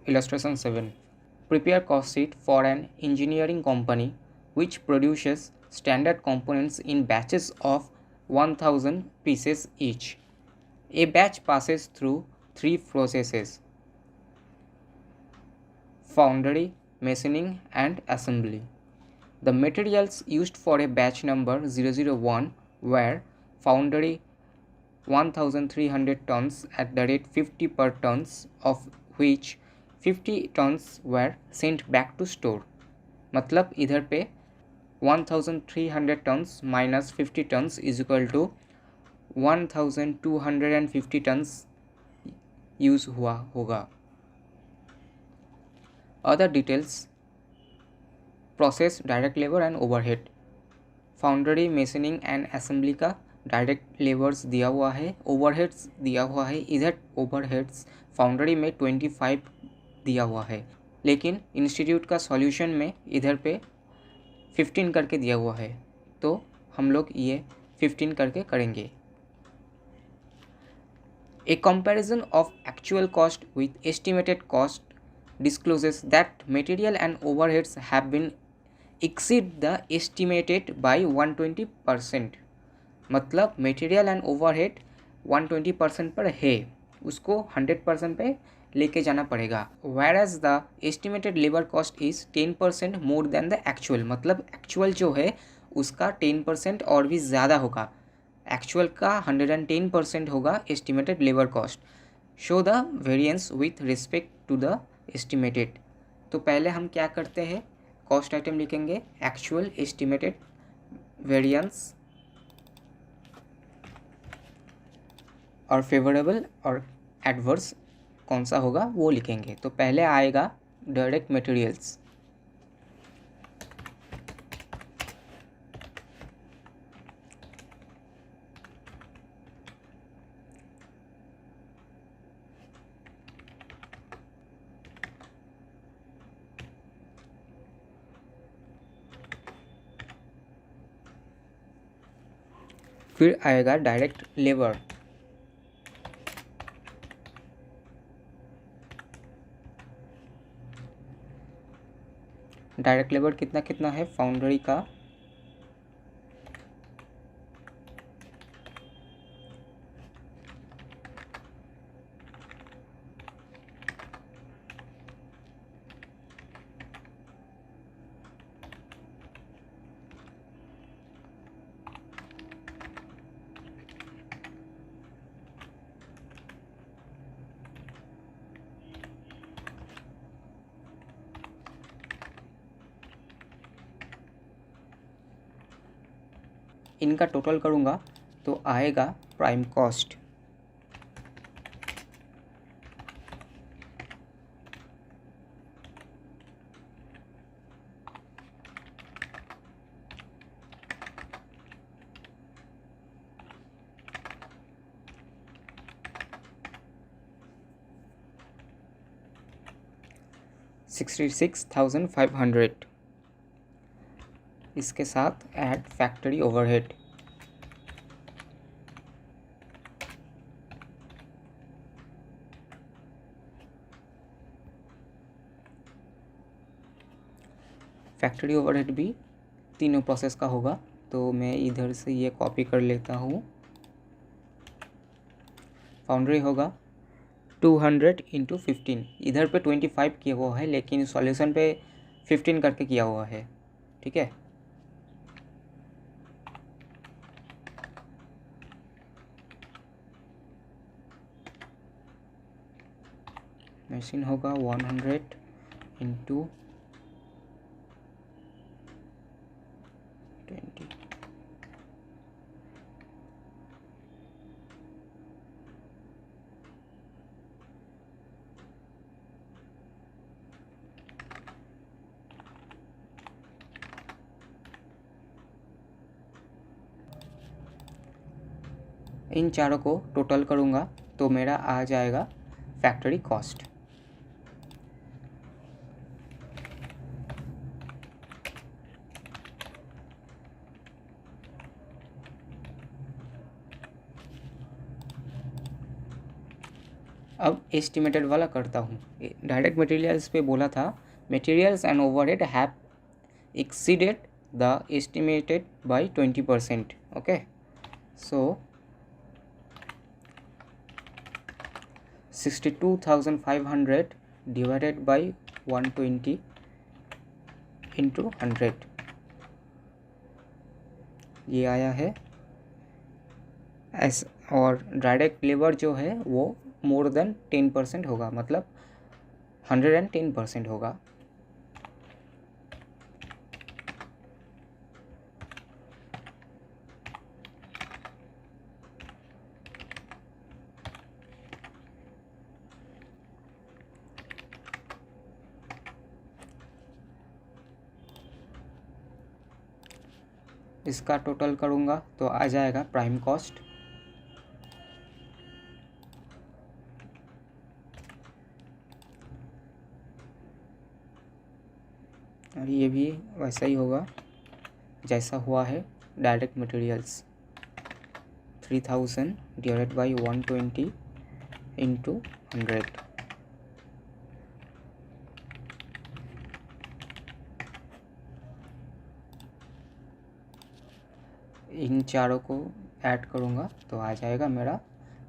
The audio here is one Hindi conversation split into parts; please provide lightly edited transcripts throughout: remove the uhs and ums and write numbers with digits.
Illustration 7. Prepare cost sheet for an engineering company which produces standard components in batches of 1000 pieces each. A batch passes through three processes: foundry, machining, and assembly. The materials used for a batch number 001 were foundry 1300 tons at the rate 50 per tons, of which 50 tons were sent back to store. मतलब इधर पे 1300 tons minus 50 tons is equal to 1250 tons use हुआ होगा. Other details: process, direct labour and overhead. Foundry, machining and assembly का डायरेक्ट लेबर्स दिया हुआ है, ओवरहेड्स दिया हुआ है. इधर ओवरहेड्स फाउंड्री में 25 दिया हुआ है, लेकिन इंस्टीट्यूट का सॉल्यूशन में इधर पे 15 करके दिया हुआ है, तो हम लोग ये 15 करके करेंगे. A comparison of actual cost with estimated cost discloses that material and overheads have been exceed the estimated by 120%. मतलब मटेरियल एंड ओवरहेड 120% पर है, उसको 100% पे लेके जाना पड़ेगा. whereas the estimated labor cost is 10% more than the actual. मतलब एक्चुअल जो है उसका 10% और भी ज़्यादा होगा. एक्चुअल का 110% होगा estimated labour cost. Show the variance with respect to the estimated. तो पहले हम क्या करते हैं, कॉस्ट आइटम लिखेंगे, एक्चुअल, एस्टिमेटेड, वेरिएंस और फेवरेबल और एडवर्स कौन सा होगा वो लिखेंगे. तो पहले आएगा डायरेक्ट मटेरियल्स. फिर आएगा डायरेक्ट लेबर. डायरेक्ट लेबर कितना कितना है फाउंड्री का, इनका टोटल करूँगा तो आएगा प्राइम कॉस्ट. $66,500. इसके साथ add factory overhead. Factory overhead भी तीनों प्रोसेस का होगा, तो मैं इधर से ये कॉपी कर लेता हूँ. फाउंड्री होगा 200 इंटू 15. इधर पे 25 किया हुआ है, लेकिन सॉल्यूशन पे 15 करके किया हुआ है. ठीक है. मशीन होगा 100 इंटू 20. इन चारों को टोटल करूँगा तो मेरा आ जाएगा फैक्ट्री कॉस्ट. अब एस्टिमेटेड वाला करता हूँ। डायरेक्ट मटेरियल्स पे बोला था materials and overhead have exceeded the estimated by 20%. Okay, so 62,500 divided by 120 into 100, ये आया है एस। और डायरेक्ट लेबर जो है वो मोर देन 10% होगा, मतलब 110% होगा। इसका टोटल करूँगा तो आ जाएगा प्राइम कॉस्ट, और ये भी वैसा ही होगा जैसा हुआ है direct materials, 3000 divided by 120 into 100। इन चारों को ऐड करूँगा तो आ जाएगा मेरा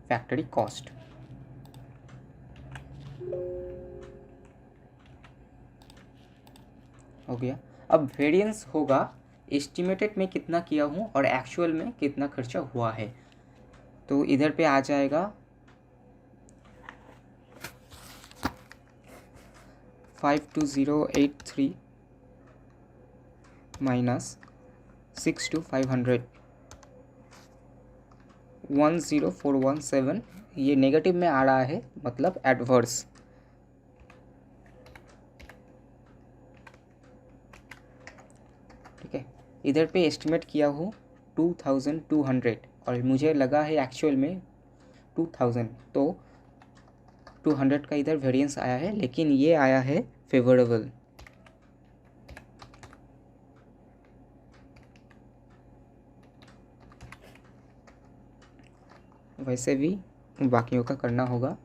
फैक्ट्री कॉस्ट। हो गया। अब वेरिएंस होगा एस्टिमेटेड में कितना किया हूँ और एक्चुअल में कितना खर्चा हुआ है। तो इधर पे आ जाएगा 52083 माइनस 62500, 10417। ये नेगेटिव में आ रहा है, मतलब एडवर्स। ठीक है, इधर पे एस्टिमेट किया हूँ 2200 और मुझे लगा है एक्चुअल में 2000, तो 200 का इधर वेरिएंस आया है, लेकिन ये आया है फेवरेबल। वैसे भी बाकियों का करना होगा।